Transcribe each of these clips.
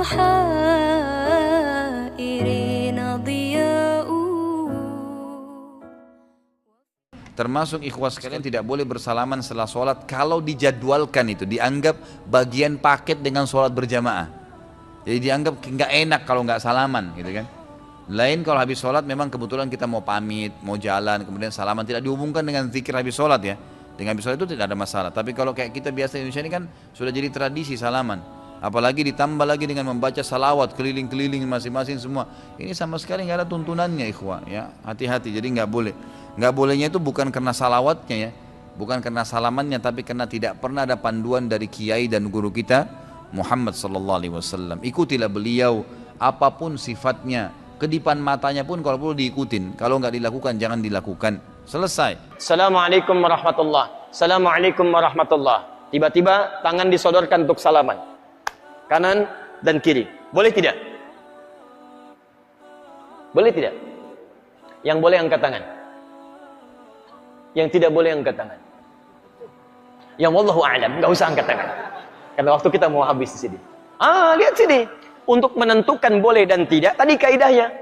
المحائرين ضياء. Termasuk ikhwas sekalian tidak boleh bersalaman setelah sholat kalau dijadwalkan, itu dianggap bagian paket dengan sholat berjamaah. Jadi dianggap nggak enak kalau nggak salaman gitu kan. Lain kalau habis sholat memang kebetulan kita mau pamit, mau jalan, kemudian salaman, tidak dihubungkan dengan zikir habis sholat ya. Dengan habis sholat itu tidak ada masalah. Tapi kalau kayak kita biasa di Indonesia ini kan sudah jadi tradisi salaman. Apalagi ditambah lagi dengan membaca salawat keliling-keliling masing-masing semua. Ini sama sekali nggak ada tuntunannya ikhwah ya. Hati-hati, jadi nggak boleh. Nggak bolehnya itu bukan karena salawatnya ya, bukan karena salamannya, tapi karena tidak pernah ada panduan dari kiai dan guru kita Muhammad sallallahu alaihi wasallam. Ikutilah beliau apapun sifatnya, kedipan matanya pun kalau perlu diikutin. Kalau nggak dilakukan jangan dilakukan. Selesai. Assalamualaikum warahmatullah. Assalamualaikum warahmatullah. Tiba-tiba tangan disodorkan untuk salaman, kanan dan kiri. Boleh tidak? Boleh tidak? Yang boleh angkat tangan. Yang tidak boleh angkat tangan. Yang wallahu a'lam, nggak usah angkat tangan. Karena waktu kita mau habis di sini. Lihat sini. Untuk menentukan boleh dan tidak, tadi kaidahnya.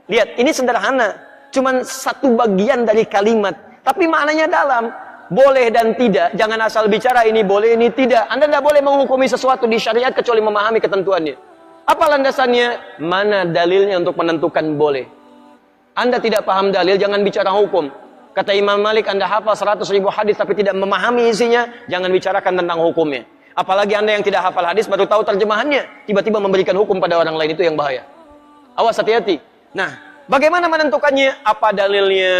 Lihat, ini sederhana. Cuman satu bagian dari kalimat. Tapi maknanya dalam. Boleh dan tidak. Jangan asal bicara ini boleh, ini tidak. Anda tidak boleh menghukumi sesuatu di syariat kecuali memahami ketentuannya. Apa landasannya? Mana dalilnya untuk menentukan boleh? Anda tidak paham dalil, jangan bicara hukum. Kata Imam Malik, Anda hafal 100.000 hadis tapi tidak memahami isinya, jangan bicarakan tentang hukumnya. Apalagi Anda yang tidak hafal hadis baru tahu terjemahannya, tiba-tiba memberikan hukum pada orang lain, itu yang bahaya. Awas, hati-hati. Nah, bagaimana menentukannya? Apa dalilnya?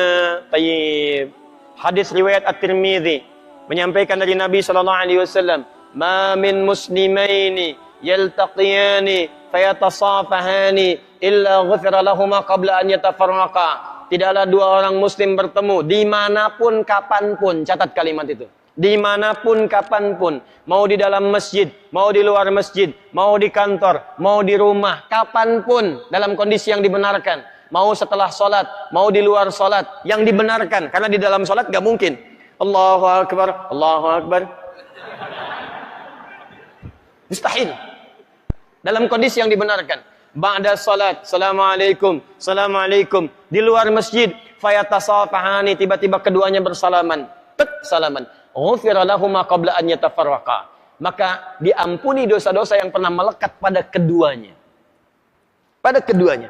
Tayyib. Hadis riwayat At-Tirmidzi menyampaikan dari Nabi sallallahu alaihi wasallam, "Ma min muslimaini yaltaqiyani fayatasafahani illa ghufira lahumā qabla an yatafarraqa." Tidaklah dua orang muslim bertemu dimanapun kapanpun, catat kalimat itu, dimanapun kapanpun, mau di dalam masjid, mau di luar masjid, mau di kantor, mau di rumah, kapanpun dalam kondisi yang dibenarkan, mau setelah sholat, mau di luar sholat, yang dibenarkan, karena di dalam sholat gak mungkin Allahu Akbar, Allahu Akbar, mustahil. Dalam kondisi yang dibenarkan, ba'da salat, Assalamualaikum, Assalamualaikum. Di luar masjid, fayatasafahani, tiba-tiba keduanya bersalaman. Salaman. Ghufira lahumā qabla an yatafarraqa. Maka diampuni dosa-dosa yang pernah melekat pada keduanya. Pada keduanya.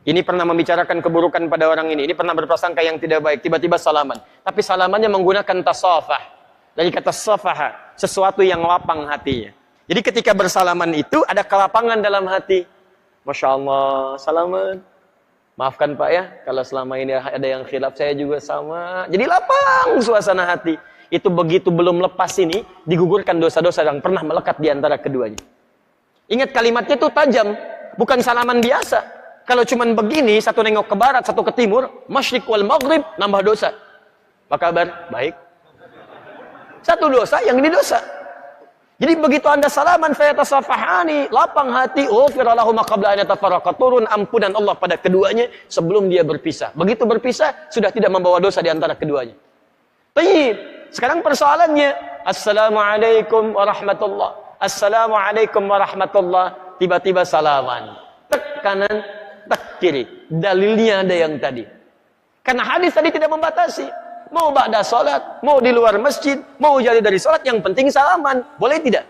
Ini pernah membicarakan keburukan pada orang ini pernah berprasangka yang tidak baik, tiba-tiba salaman. Tapi salamannya menggunakan tasafah. Dari kata safaha, sesuatu yang lapang hatinya. Jadi ketika bersalaman itu ada kelapangan dalam hati. Masya Allah, salaman. Maafkan Pak ya, kalau selama ini ada yang khilaf, saya juga sama. Jadi lapang suasana hati. Itu begitu belum lepas ini, digugurkan dosa-dosa yang pernah melekat di antara keduanya. Ingat kalimatnya itu tajam, bukan salaman biasa. Kalau cuman begini, satu nengok ke barat, satu ke timur, masyriq wal maghrib, nambah dosa. Apa kabar? Baik. Satu dosa, yang ini dosa. Jadi begitu Anda salaman, fayatasafahani, lapang hati, ghufira lahumā qabla an yatafarraqa, turun ampunan Allah pada keduanya sebelum dia berpisah. Begitu berpisah, sudah tidak membawa dosa di antara keduanya. Baik, sekarang persoalannya, Assalamualaikum warahmatullah, Assalamualaikum warahmatullah, tiba-tiba salaman. Tek kanan, tek kiri. Dalilnya ada yang tadi. Karena hadis tadi tidak membatasi. Mau ba'da sholat, mau di luar masjid, mau jadi dari sholat, yang penting salaman. Boleh tidak?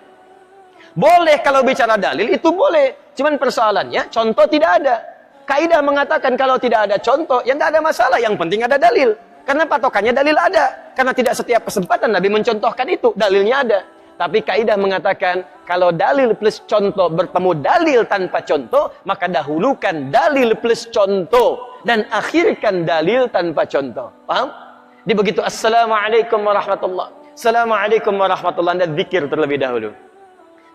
Boleh kalau bicara dalil, itu boleh. Cuman persoalannya, contoh tidak ada. Kaidah mengatakan kalau tidak ada contoh, ya tidak ada masalah. Yang penting ada dalil. Karena patokannya dalil ada. Karena tidak setiap kesempatan Nabi mencontohkan itu. Dalilnya ada. Tapi kaidah mengatakan, kalau dalil plus contoh bertemu dalil tanpa contoh, maka dahulukan dalil plus contoh. Dan akhirkan dalil tanpa contoh. Paham? Di begitu Assalamualaikum warahmatullah, Assalamualaikum warahmatullah, Anda zikir terlebih dahulu.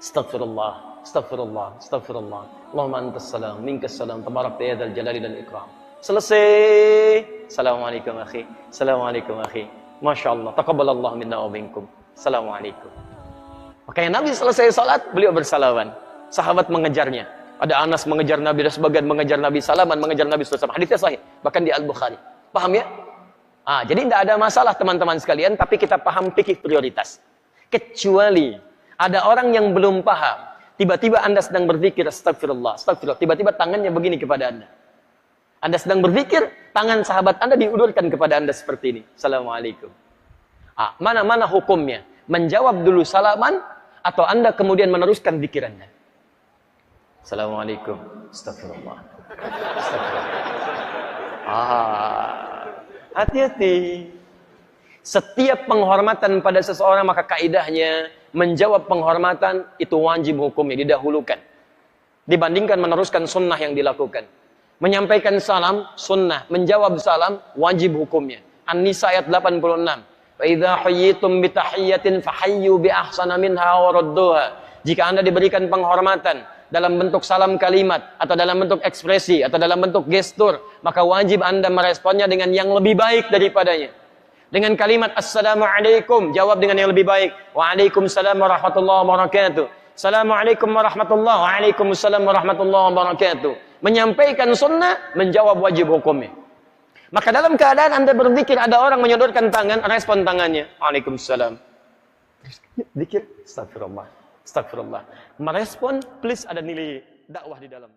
Astaghfirullah, astaghfirullah, astaghfirullah. Allahumma antas salam, minkas salam, tabarakta ya dzal jalali dan ikram. Selesai. Assalamualaikum akhi, Assalamualaikum akhi. Masya Allah, taqabbalallahu minna wa minkum. Assalamualaikum. Makanya Nabi selesai salat, beliau bersalaman. Sahabat mengejarnya. Ada Anas mengejar Nabi, dan sebagian mengejar Nabi, salaman mengejar Nabi SAW. Hadisnya sahih, bahkan di Al-Bukhari. Paham ya? Jadi tidak ada masalah teman-teman sekalian, tapi kita paham fikih prioritas. Kecuali ada orang yang belum paham, Tiba-tiba Anda sedang berpikir, astagfirullah, astagfirullah. Tiba-tiba tangannya begini kepada Anda. Anda sedang berpikir, tangan sahabat Anda diulurkan kepada Anda seperti ini. Assalamualaikum. Mana hukumnya? Menjawab dulu salaman, atau Anda kemudian meneruskan zikir Anda? Assalamualaikum. Astagfirullah. Hati-hati. Setiap penghormatan pada seseorang, maka kaidahnya menjawab penghormatan itu wajib hukumnya, didahulukan dibandingkan meneruskan sunnah yang dilakukan. Menyampaikan salam sunnah, menjawab salam wajib hukumnya. An-Nisa ayat 86. Fa idza hayyitum bi tahiyyatin fahayyu bi ahsana minha wa radduha. Jika Anda diberikan penghormatan dalam bentuk salam kalimat, atau dalam bentuk ekspresi, atau dalam bentuk gestur, maka wajib Anda meresponnya dengan yang lebih baik daripadanya. Dengan kalimat Assalamualaikum, jawab dengan yang lebih baik. Waalaikumsalam warahmatullahi wabarakatuh. Assalamualaikum warahmatullahi wabarakatuh. Waalaikumsalam warahmatullahi wabarakatuh. Menyampaikan sunnah, menjawab wajib hukumnya. Maka dalam keadaan Anda berzikir, ada orang menyodorkan tangan, respon tangannya. Waalaikumsalam. Zikir, astagfirullah. Astagfirullah. Merespon, please ada nilai dakwah di dalam.